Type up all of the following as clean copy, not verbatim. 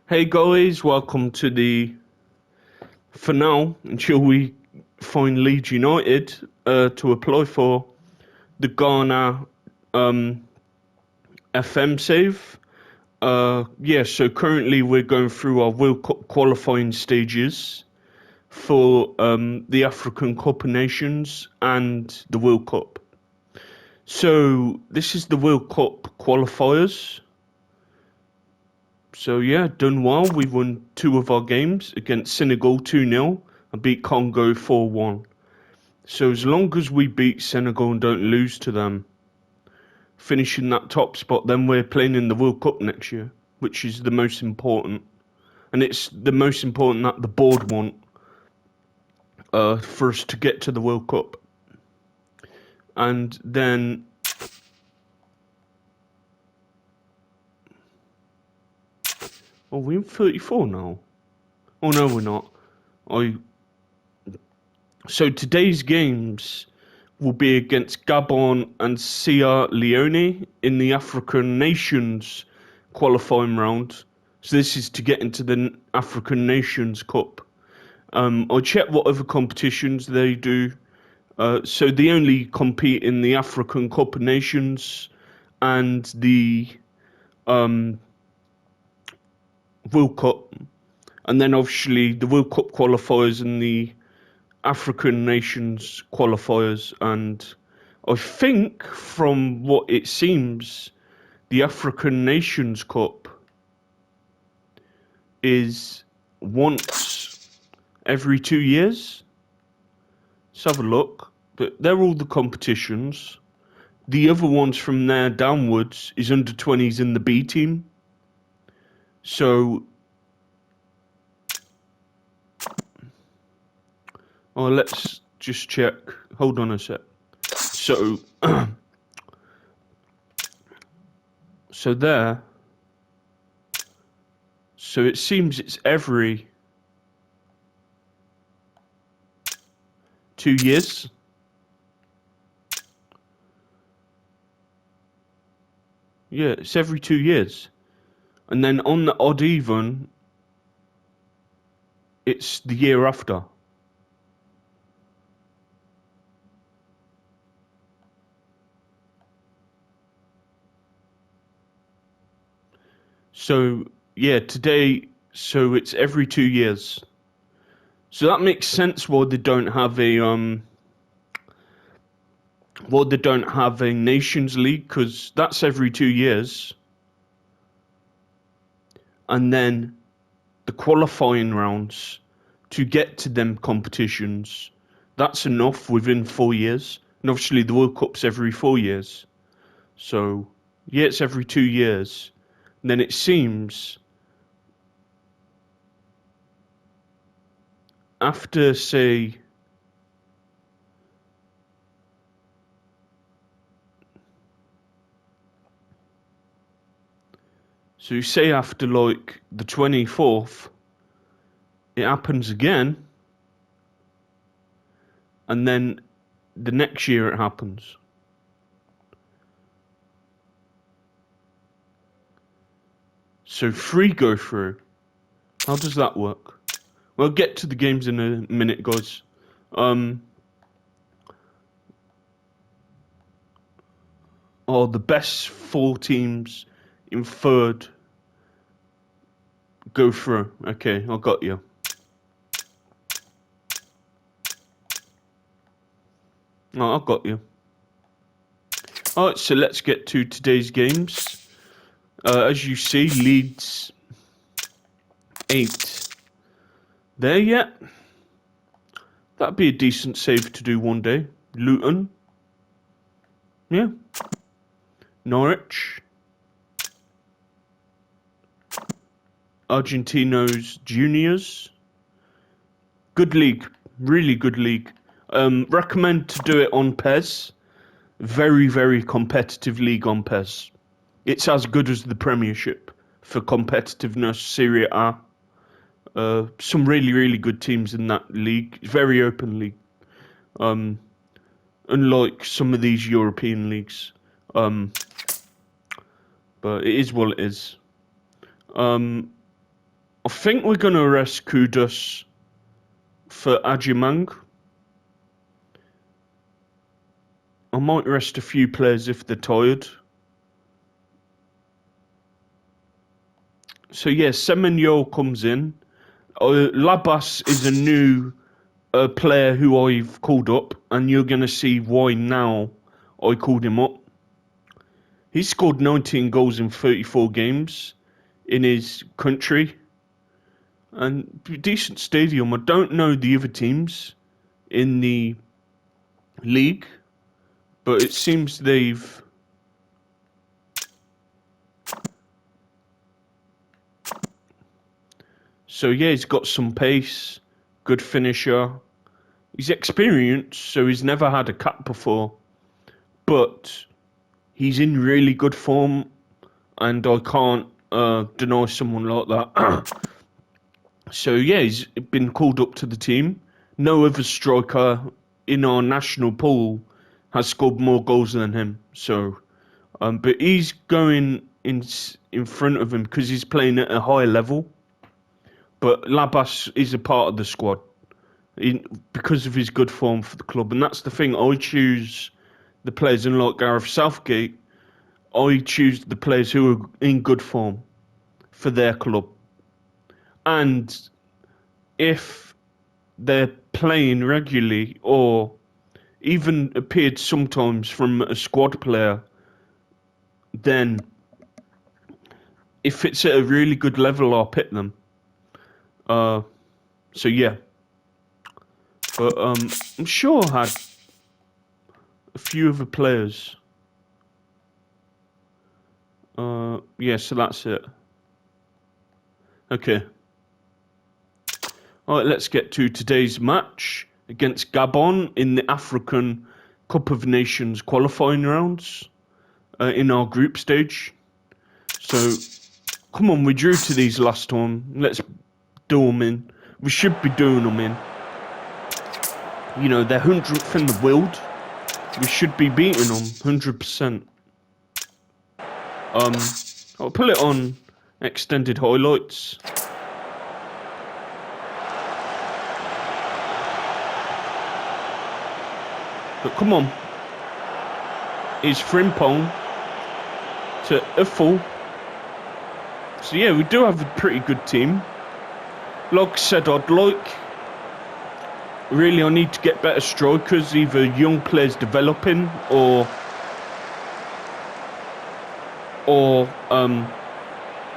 Hey guys, welcome to for now, until we find Leeds United to apply for the Ghana FM save. So currently we're going through our World Cup qualifying stages for the African Cup of Nations and the World Cup. So this is the World Cup qualifiers. So yeah, done well. We won 2 of our games against Senegal 2-0 and beat Congo 4-1. So as long as we beat Senegal and don't lose to them, finishing that top spot, then we're playing in the World Cup next year, which is the most important. And it's the most important that the board want for us to get to the World Cup. And then we're in 34 now. Oh no, we're not. So today's games will be against Gabon and Sierra Leone in the African Nations qualifying round. So this is to get into the African Nations Cup. I checked what other competitions they do. So they only compete in the African Cup of Nations and the World Cup. And then obviously the World Cup qualifiers and the African Nations qualifiers, and I think from what it seems, the African Nations Cup is once every 2 years. Let's have a look. But they're all the competitions. The other ones from there downwards is under 20s in the B team. So let's just check. Hold on a sec. So, so there. So it seems it's every 2 years. Yeah, it's every 2 years. And then on the odd even, it's the year after. So, yeah, today, so it's every 2 years. So that makes sense why they don't have a Nations League, because that's every 2 years. And then the qualifying rounds to get to them competitions, that's enough within 4 years. And obviously the World Cup's every 4 years. So, yeah, it's every 2 years. And then it seems after, say, so say after like the 24th, it happens again, and then the next year it happens. So 3 go through. How does that work? We'll get to the games in a minute, guys. The best 4 teams in third go through. Okay, I got you. Oh, I got you. Alright, so let's get to today's games. As you see, Leeds 8. There yet? That'd be a decent save to do one day. Luton. Yeah. Norwich. Argentinos Juniors. Good league. Really good league. Recommend to do it on PES. Very, very competitive league on PES. It's as good as the Premiership for competitiveness, Serie A. Some really, really good teams in that league. Very open league. Unlike some of these European leagues. But it is what it is. I think we're going to arrest Kudus for Ajimang. I might rest a few players if they're tired. So yeah, Semenyo comes in. Labas is a new player who I've called up, and you're going to see why now I called him up. He scored 19 goals in 34 games in his country. And decent stadium. I don't know the other teams in the league, but it seems they've... So yeah, he's got some pace, good finisher. He's experienced, so he's never had a cap before. But he's in really good form, and I can't deny someone like that. So yeah, he's been called up to the team. No other striker in our national pool has scored more goals than him. So, but he's going in front of him because he's playing at a higher level. But Labas is a part of the squad because of his good form for the club, and that's the thing. I choose the players, unlike Gareth Southgate. I choose the players who are in good form for their club. And if they're playing regularly or even appeared sometimes from a squad player, then if it's at a really good level, I'll pick them. So yeah. But I'm sure I had a few other players. Yeah, so that's it. Okay. Alright, let's get to today's match against Gabon in the African Cup of Nations qualifying rounds in our group stage. So, come on, we drew to these last time. Let's do them in. We should be doing them in. You know, they're 100th in the world. We should be beating them 100%. I'll put it on extended highlights. But come on. It's Frimpong to Uffel. So yeah, we do have a pretty good team. Like I said, really, I need to get better strikers, either young players developing or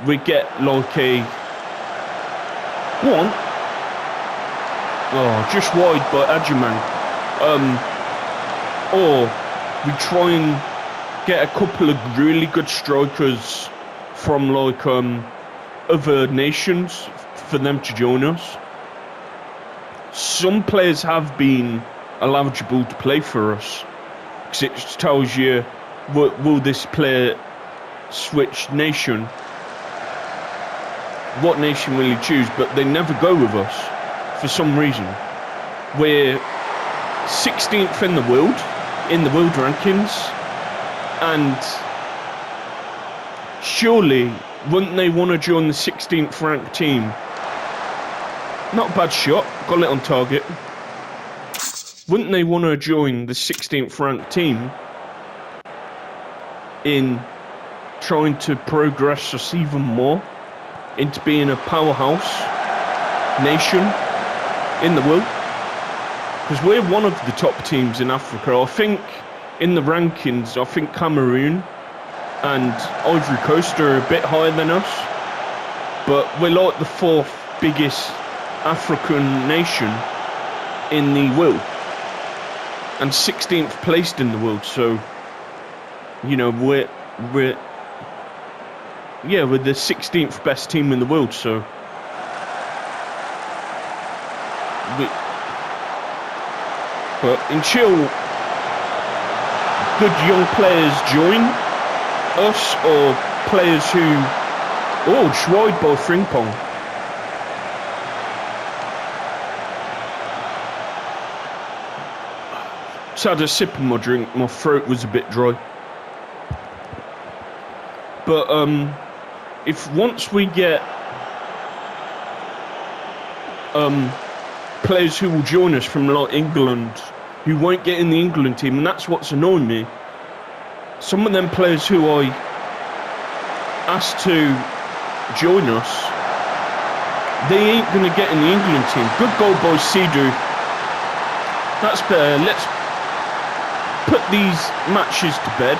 we get like a... Go on. Oh, just wide by Adjaman. Or we try and get a couple of really good strikers from like other nations for them to join us. Some players have been eligible to play for us because it tells you will this player switch nation, what nation will he choose, but they never go with us for some reason. We're 16th in the world rankings, and surely wouldn't they want to join the 16th ranked team? Not a bad shot, got it on target. Wouldn't they want to join the 16th ranked team in trying to progress us even more into being a powerhouse nation in the world? Because we're one of the top teams in Africa. I think in the rankings, I think Cameroon and Ivory Coast are a bit higher than us, but we're like the fourth biggest African nation in the world and 16th placed in the world. So, you know, we're the 16th best team in the world. So but until good young players join us, or players who... Oh, it's wide by Frimpong. Just had a sip of my drink, my throat was a bit dry. But if once we get players who will join us from like England, who won't get in the England team, and that's what's annoying me. Some of them players who I asked to join us, they ain't going to get in the England team. Good goal by Sidhu. That's better. Let's put these matches to bed.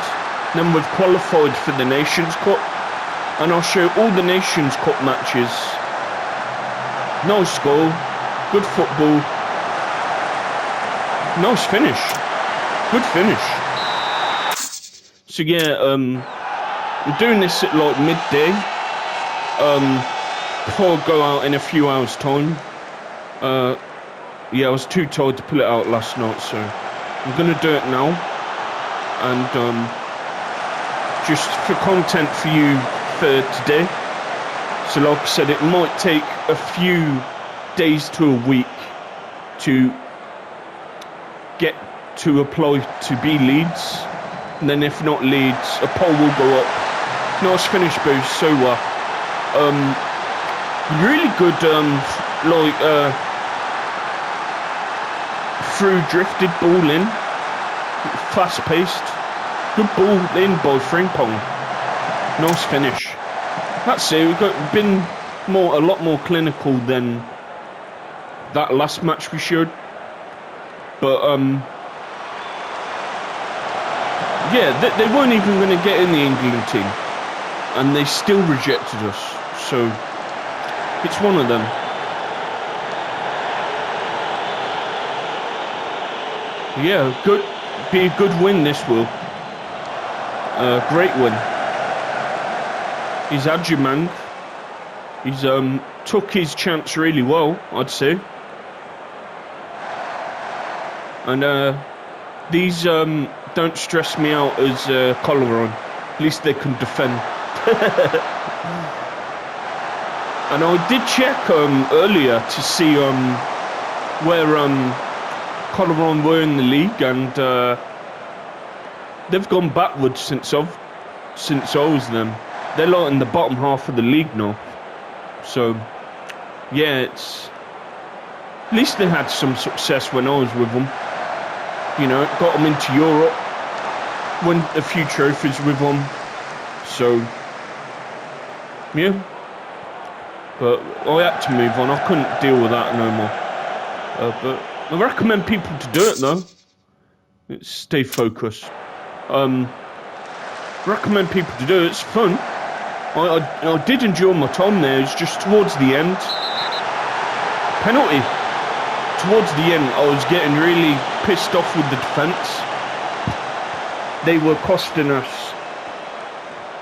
Then we've qualified for the Nations Cup, and I'll show all the Nations Cup matches. Nice goal, good football, nice finish, good finish. So yeah, I'm doing this at like midday, before I go out in a few hours' time. Yeah, I was too tired to pull it out last night, so I'm gonna do it now, and just for content for you for today. So like I said, it might take a few days to a week to get to apply to be Leeds, and then if not Leeds, a poll will go up. Nice finish, boost. So really good through drifted ball in, fast paced, good ball in by Frimpong. Nice finish. That's it. We've been a lot more clinical than that last match we showed. But yeah, they weren't even going to get in the England team, and they still rejected us. So it's one of them. Yeah, be a good win. This will. Great win. He's Adjumang. He's took his chance really well, I'd say. And these don't stress me out as Colleron. At least they can defend. And I did check earlier to see where Colleron were in the league, and they've gone backwards since I was them. They're like in the bottom half of the league now. So, yeah, it's... At least they had some success when I was with them. You know, got them into Europe. Won a few trophies with them. So, yeah. But I had to move on. I couldn't deal with that no more. But I recommend people to do it, though. Stay focused. Recommend people to do it. It's fun. I did enjoy my time there. It's just towards the end. Penalty. Towards the end, I was getting really pissed off with the defence. They were costing us,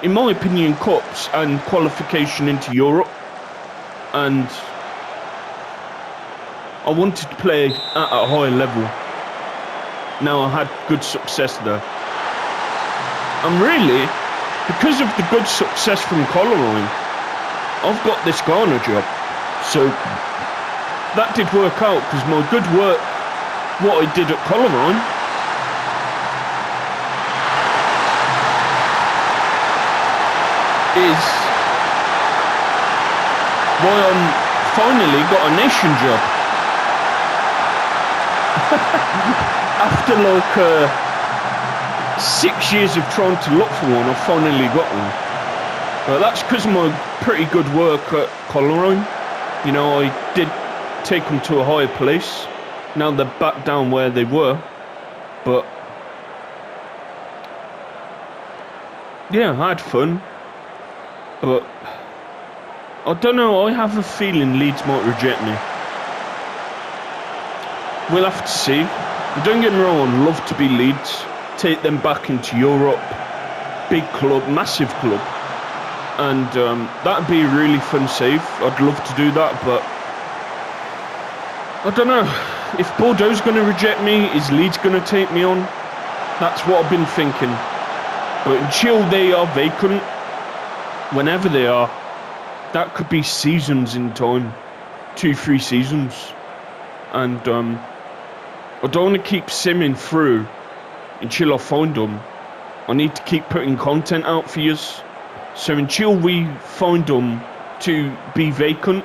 in my opinion, cups and qualification into Europe. And I wanted to play at a higher level. Now I had good success there. And really, because of the good success from Colleron, I've got this Ghana job. So that did work out, because my good work, what I did at Colleron, is why I'm finally got a nation job. After like 6 years of trying to look for one, I finally got one. But that's because of my pretty good work at Colleron. You know, I did take them to a higher place. Now they're back down where they were. But yeah, I had fun. But I don't know, I have a feeling Leeds might reject me. We'll have to see. Don't get me wrong, I'd love to be Leeds. Take them back into Europe. Big club, massive club. And that'd be a really fun save. I'd love to do that, but I don't know. If Bordeaux's going to reject me, is Leeds going to take me on? That's what I've been thinking. But until they are vacant, whenever they are, that could be seasons in time. 2-3 seasons. And I don't want to keep simming through until I find them. I need to keep putting content out for you. So until we find them to be vacant,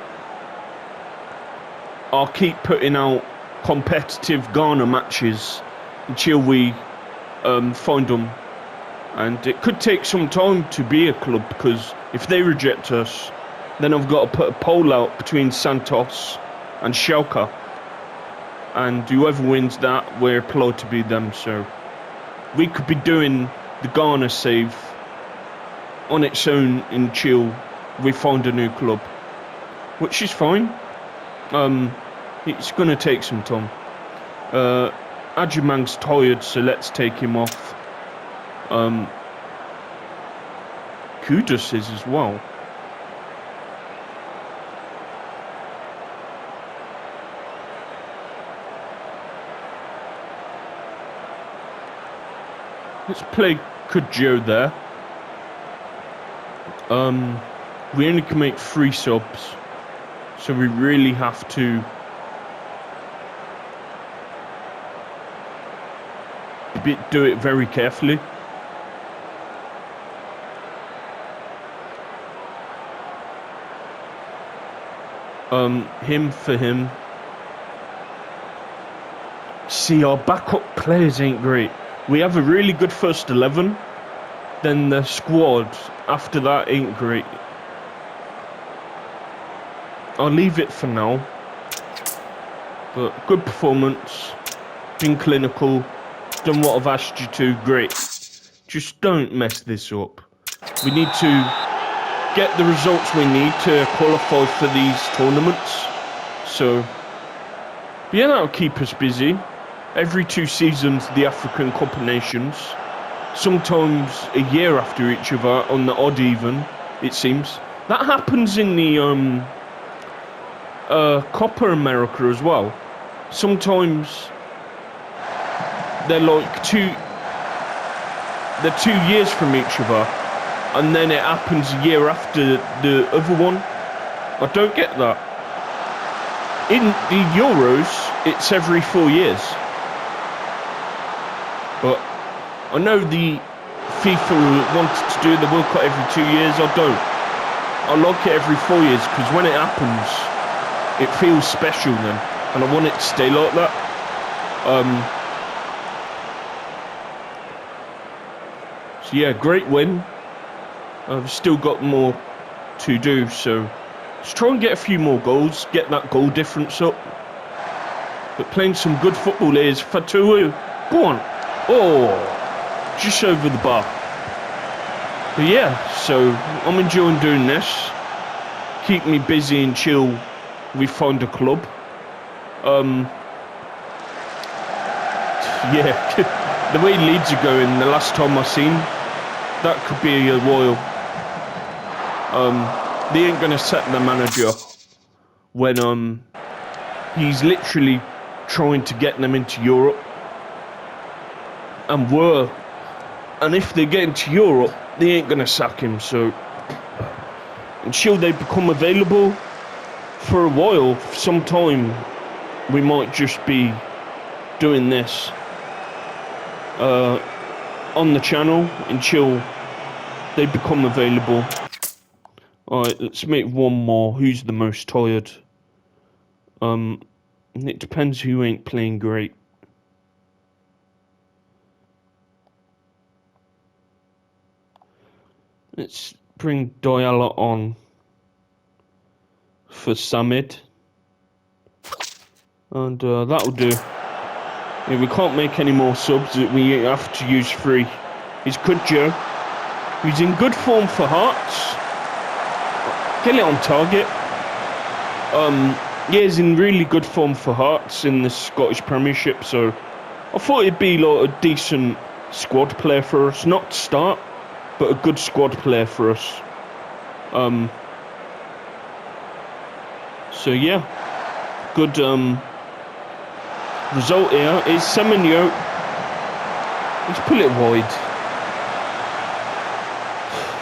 I'll keep putting out competitive Ghana matches until we find them. And it could take some time to be a club, because if they reject us, then I've got to put a poll out between Santos and Schalke. And whoever wins that, we're applaud to be them. So we could be doing the Ghana save on its own until we find a new club, which is fine. It's going to take some time. Ajimang's tired, so let's take him off. Kudus is as well. Let's play Kudjo there. We only can make 3 subs, so we really have to do it very carefully. Him for him. See, our backup players ain't great. We have a really good first 11, then the squad after that ain't great. I'll leave it for now. But good performance, been clinical, done what I've asked you to, great. Just don't mess this up. We need to get the results we need to qualify for these tournaments. So, yeah, that'll keep us busy. Every 2 seasons, the African Cup of Nations. Sometimes a year after each other, on the odd even, it seems. That happens in the Copa America as well. Sometimes they're like 2 years from each other, and then it happens a year after the other one. I don't get that. In the Euros, it's every 4 years. But I know the FIFA wanted to do the World Cup every 2 years. I don't. I like it every 4 years, because when it happens, it feels special then, and I want it to stay like that. So yeah, great win. I've still got more to do, so let's try and get a few more goals, get that goal difference up. But playing some good football here is Fatowu. Go on. Oh, just over the bar. But yeah, so I'm enjoying doing this. Keep me busy until we find a club. Yeah, the way Leeds are going, the last time I seen, that could be a while. They ain't gonna sack the manager when he's literally trying to get them into Europe. And if they get into Europe, they ain't gonna sack him. So until they become available for a while, some time, we might just be doing this on the channel until they become available. Alright, let's make one more. Who's the most tired? It depends who ain't playing great. Let's bring Diala on for Samid. And that'll do. Yeah, we can't make any more subs. We have to use 3. He's Kudjo. He's in good form for Hearts. Get it on target. Yeah, he's in really good form for Hearts in the Scottish Premiership, so I thought he'd be like a decent squad player for us. Not to start, but a good squad player for us. So yeah, good result here is Semenyo. Let's pull it wide.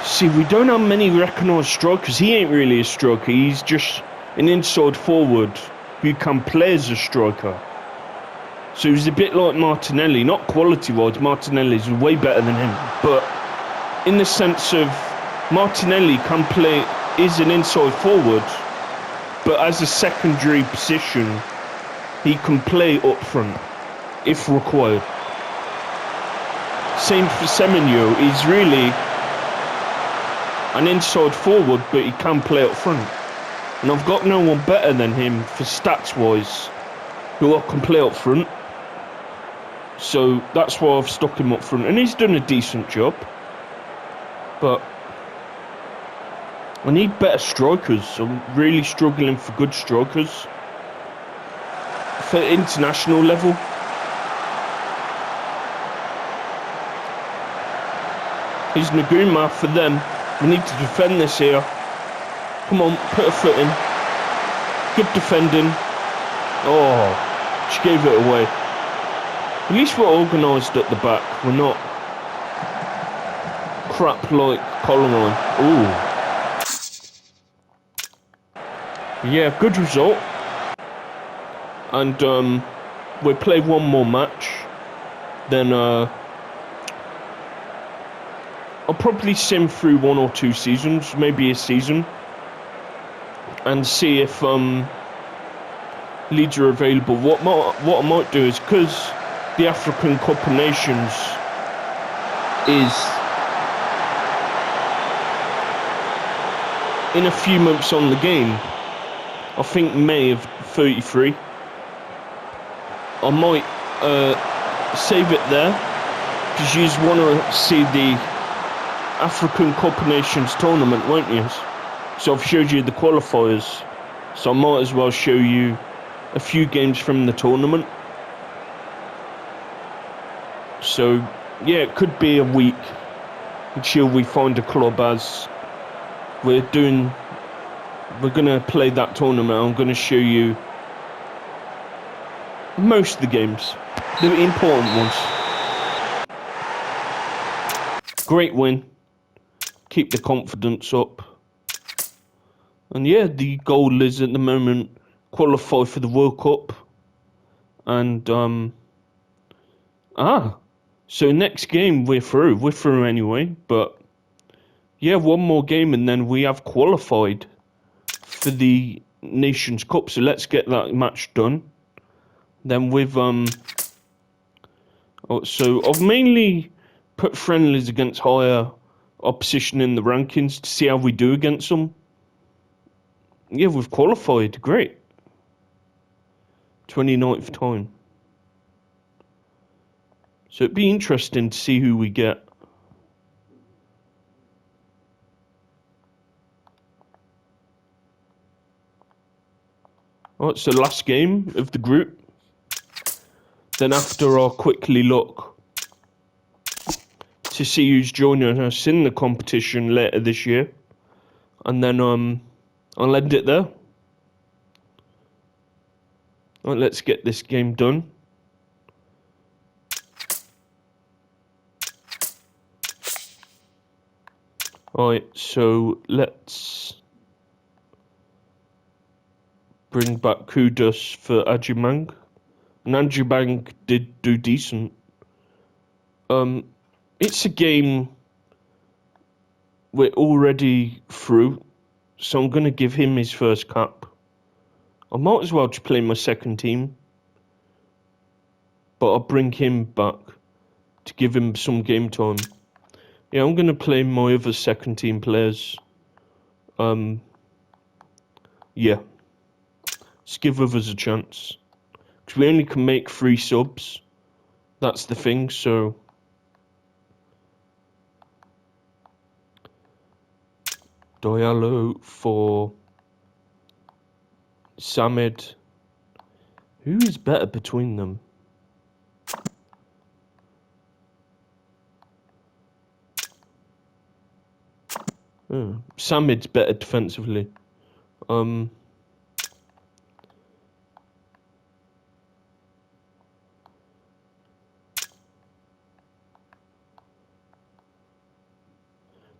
See, we don't have many recognised strikers. He ain't really a striker. He's just an inside forward who can play as a striker. So he's a bit like Martinelli. Not quality-wise, Martinelli's way better than him. But in the sense of Martinelli can play, is an inside forward, but as a secondary position, he can play up front if required. Same for Semenyo. He's really an inside forward, but he can play up front. And I've got no one better than him for stats-wise who I can play up front. So that's why I've stuck him up front. And he's done a decent job. But I need better strikers. I'm really struggling for good strikers. For international level. Here's Naguma for them. We need to defend this here. Come on, put a foot in. Good defending. Oh, she gave it away. At least we're organised at the back. We're not crap like Colorline. Ooh. Yeah, good result. And we'll play one more match. Then I'll probably sim through 1 or 2 seasons, maybe a season, and see if leads are available. What I might do is, because the African Cup of Nations is in a few months on the game, I think May of 33, I might save it there, because you just want to see the African Cup of Nations tournament, won't you? So I've showed you the qualifiers, so I might as well show you a few games from the tournament. So yeah, it could be a week until we find a club, as we're gonna play that tournament. I'm gonna show you most of the games, the important ones. Great win. Keep the confidence up. And yeah, the goal is at the moment qualify for the World Cup. And so next game we're through anyway, but yeah, one more game and then we have qualified for the Nations Cup. So let's get that match done. Then with so I've mainly put friendlies against higher opposition in the rankings to see how we do against them. Yeah, we've qualified. Great. 29th time. So it'd be interesting to see who we get. Oh, it's the last game of the group. Then after, I'll quickly look to see who's joining us in the competition later this year. And then I'll end it there. Right, let's get this game done. Alright, so let's bring back Kudus for Ajimang. And Ajimang did do decent. It's a game we're already through, so I'm going to give him his first cap. I might as well just play my second team, but I'll bring him back to give him some game time. Yeah, I'm going to play my other second team players. Yeah. Let's give others a chance. Because we only can make 3 subs. That's the thing, so... Diallo for... Samid. Who is better between them? Samid's better defensively.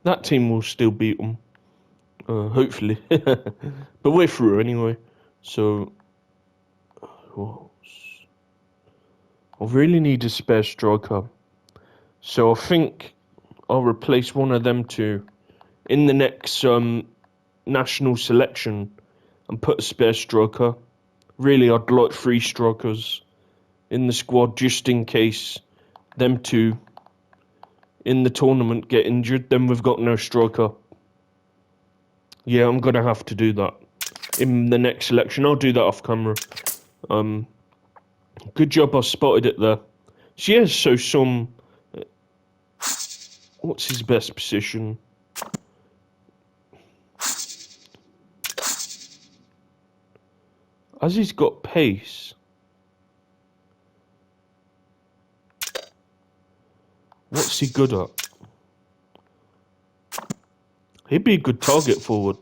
That team will still beat them. Hopefully. But we're through anyway. So... I really need a spare striker. So I think I'll replace one of them two in the next national selection. and put a spare striker. Really, I'd like 3 strikers in the squad just in case them 2 in the tournament get injured. Then we've got no striker. Yeah, I'm going to have to do that in the next selection. I'll do that off camera. Good job I spotted it there. So yeah, so some... What's his best position? As he's got pace. What's he good at? He'd be a good target forward.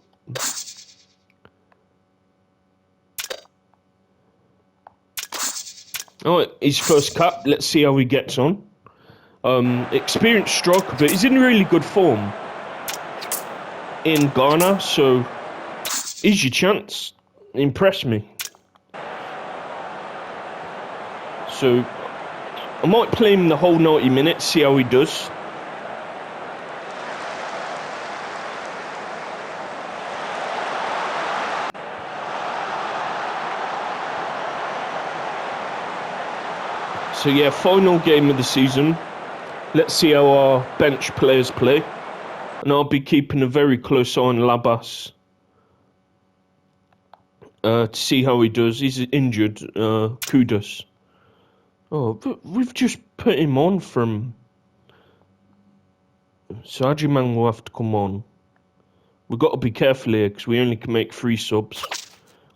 Alright, his first cap. Let's see how he gets on. Experienced striker, but he's in really good form in Ghana, so here's your chance. Impress me. So I might play him the whole 90 minutes, see how he does. So yeah, final game of the season. Let's see how our bench players play. And I'll be keeping a very close eye on Labas. To see how he does. He's injured. Kudos. Oh, but we've just put him on from... So Ajiman will have to come on. We've got to be careful here because we only can make 3 subs.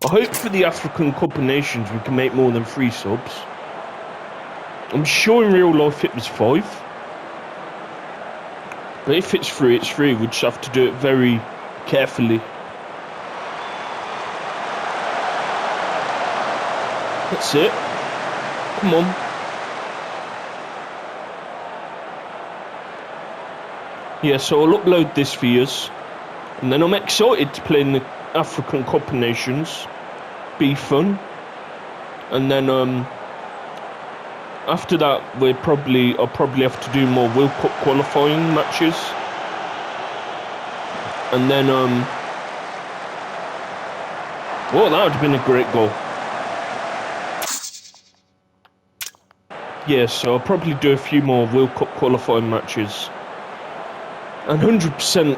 I hope for the African Cup of Nations we can make more than 3 subs. I'm sure in real life it was 5. But if it's 3, it's 3. We just have to do it very carefully. That's it. Come on. Yeah, so I'll upload this for yous. And then I'm excited to play in the African Cup of Nations. Be fun. And then after that, I'll probably have to do more World Cup qualifying matches. And then well, that would have been a great goal. Yeah, so I'll probably do a few more World Cup qualifying matches. And 100%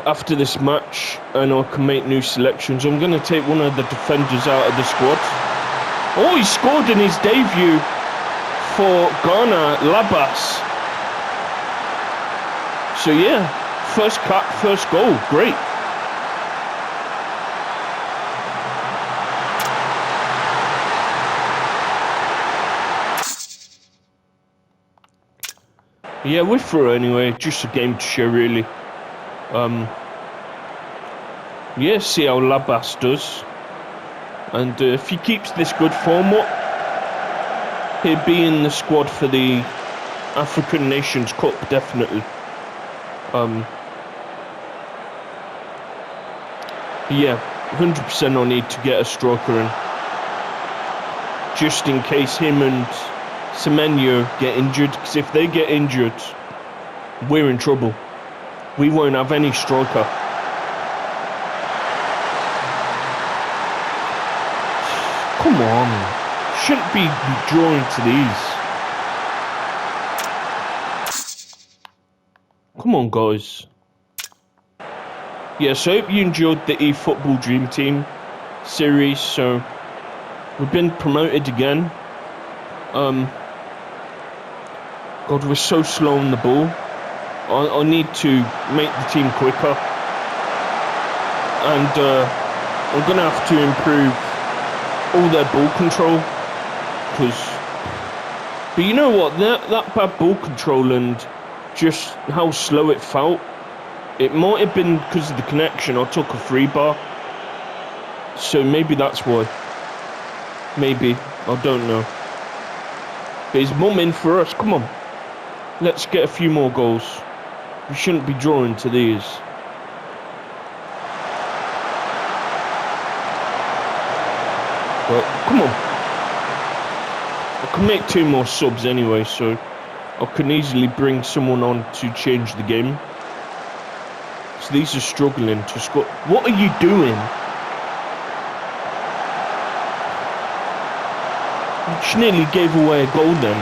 after this match, and I can make new selections, I'm going to take one of the defenders out of the squad. Oh, he scored in his debut for Ghana, Labas. So yeah, first cap, first goal, great. Yeah, we're through anyway, just a game to show really. Yeah, see how Labas does. And if he keeps this good form up, he'll be in the squad for the African Nations Cup, definitely. Yeah, 100% I need to get a striker in. Just in case him and Semenyo get injured, because if they get injured, we're in trouble. We won't have any striker. Come on. Shouldn't be drawing to these. Come on, guys. Yeah, so I hope you enjoyed the eFootball Dream Team series. So we've been promoted again. God, we're so slow on the ball. I need to make the team quicker. And I'm going to have to improve all their ball control. But you know what? That bad ball control and just how slow it felt, it might have been because of the connection. I took a free bar. So maybe that's why. Maybe. I don't know. But he's mum in for us. Come on. Let's get a few more goals. We shouldn't be drawing to these. But come on. I can make 2 more subs anyway, so I can easily bring someone on to change the game. So these are struggling to score. What are you doing? Which nearly gave away a goal then.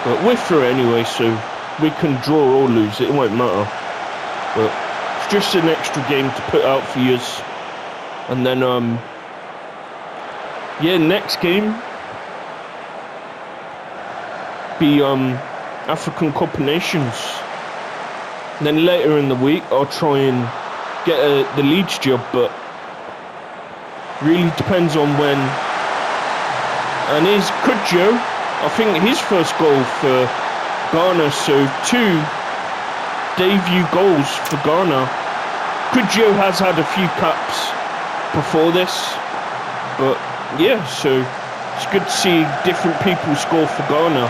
But we're through anyway, so we can draw or lose. It won't matter. But it's just an extra game to put out for yous. And then, yeah, next game be African Cup of Nations. And then later in the week, I'll try and get the Leeds job, but really depends on when. And here's Kudjo, I think his first goal for Ghana, so 2 debut goals for Ghana. Kudjo has had a few caps before this, but yeah, so it's good to see different people score for Ghana.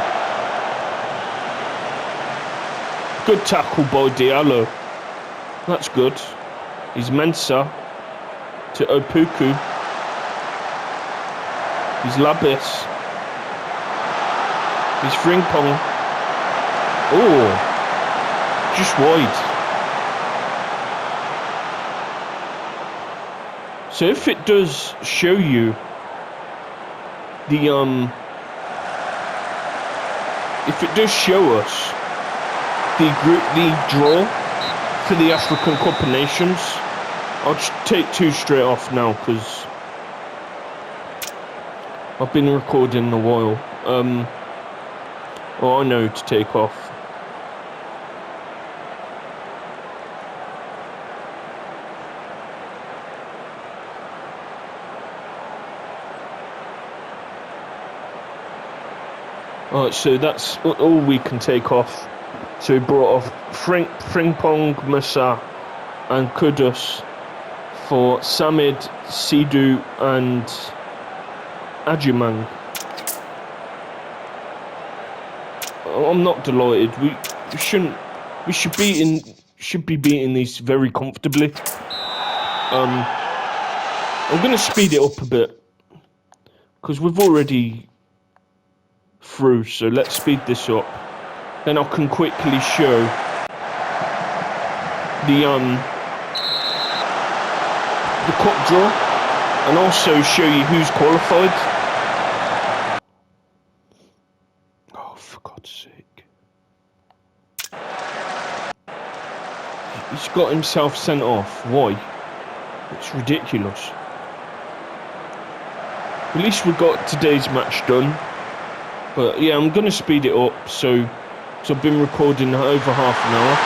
Good tackle by Diallo, that's good. He's Mensah to Opoku. He's Labis. He's Frimpong. Oh, just wide. So if it does show you the if it does show us the draw for the African Cup of Nations, I'll just take 2 straight off now because I've been recording a while. Oh, I know to take off. Alright, so that's all we can take off. So we brought off Frimpong, Musa and Kudus for Samid, Sidhu and Ajimang. I'm not delighted. We should be beating these very comfortably. I'm gonna speed it up a bit because we've already through. So let's speed this up. Then I can quickly show the cup draw and also show you who's qualified. Oh, for God's sake. He's got himself sent off. Why? It's ridiculous. At least we got today's match done. But yeah, I'm going to speed it up. So I've been recording over half an hour.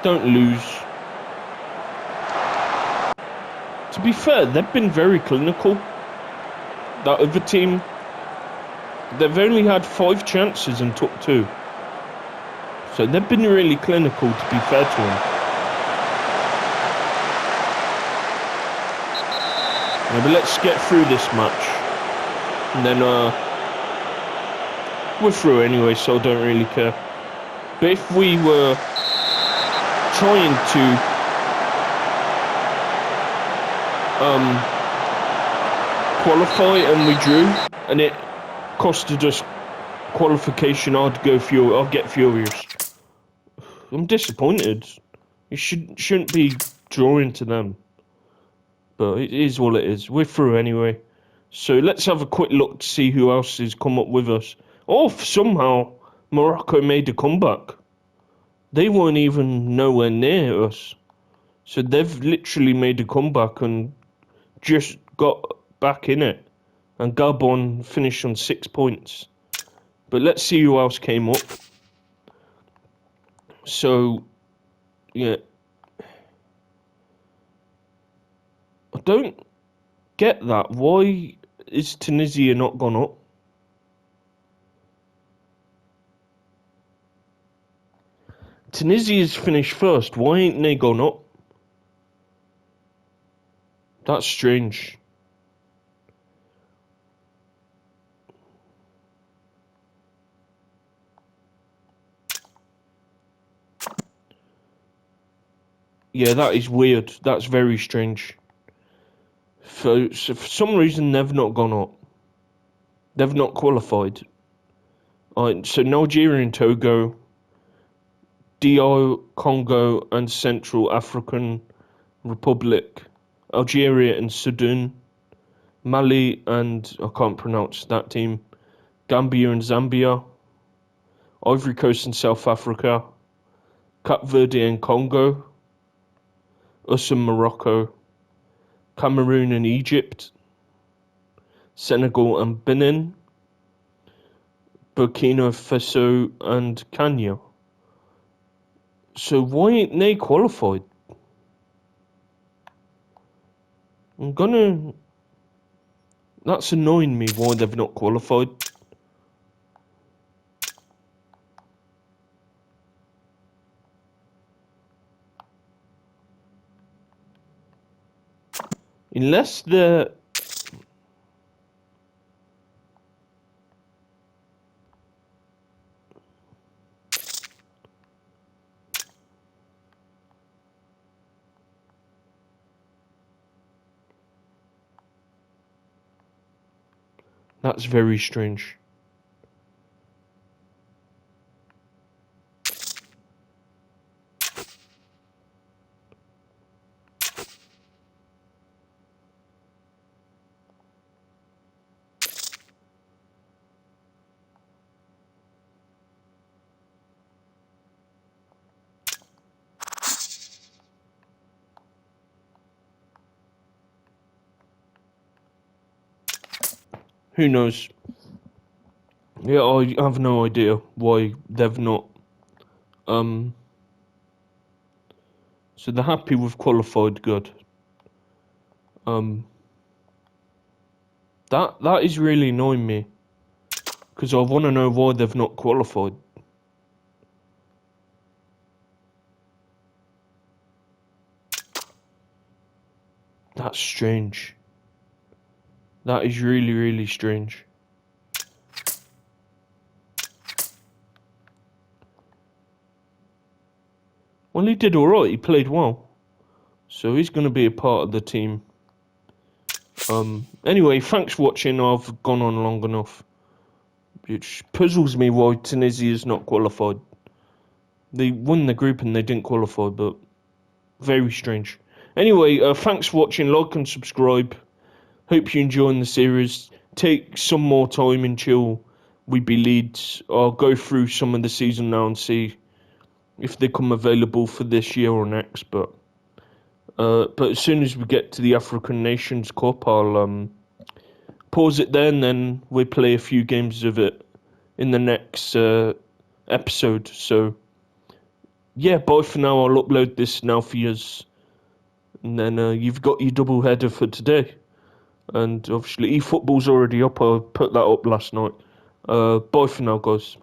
Don't lose. To be fair, they've been very clinical. That other team, they've only had 5 chances and took 2. So they've been really clinical, to be fair to them. Yeah, but let's get through this match. And then, we're through anyway, so I don't really care. But if we were trying to qualify and we drew, and it costed us qualification, I'd get furious. I'm disappointed. You shouldn't be drawing to them. But it is what it is. We're through anyway. So let's have a quick look to see who else has come up with us. Oh, somehow Morocco made a comeback. They weren't even nowhere near us. So they've literally made a comeback and just got back in it. And Gabon finished on 6 points. But let's see who else came up. So, yeah. I don't get that. Why is Tunisia not gone up? Tunisia's finished first. Why ain't they gone up? That's strange. Yeah, that is weird. That's very strange. So for some reason, they've not gone up. They've not qualified. So Nigeria and Togo, DR Congo and Central African Republic, Algeria and Sudan, Mali and I can't pronounce that team, Gambia and Zambia, Ivory Coast and South Africa, Cape Verde and Congo, us and Morocco, Cameroon and Egypt, Senegal and Benin, Burkina Faso and Kenya. So why ain't they qualified? That's annoying me why they've not qualified. Unless they're... That's very strange. Who knows? Yeah, I have no idea why they've not. So they're happy with qualified, good. That is really annoying me. Because I want to know why they've not qualified. That's strange. That is really, really strange. Well, he did alright, he played well. So he's going to be a part of the team. Anyway, thanks for watching. I've gone on long enough. It puzzles me why Tunisia is not qualified. They won the group and they didn't qualify, but very strange. Anyway, thanks for watching. Like and subscribe. Hope you're enjoying the series. Take some more time until we beat Leeds. I'll go through some of the season now and see if they come available for this year or next. But as soon as we get to the African Nations Cup, I'll pause it then. Then we play a few games of it in the next episode. So yeah, bye for now. I'll upload this now for you, and then you've got your double header for today. And obviously, eFootball's already up. I put that up last night. Bye for now, guys.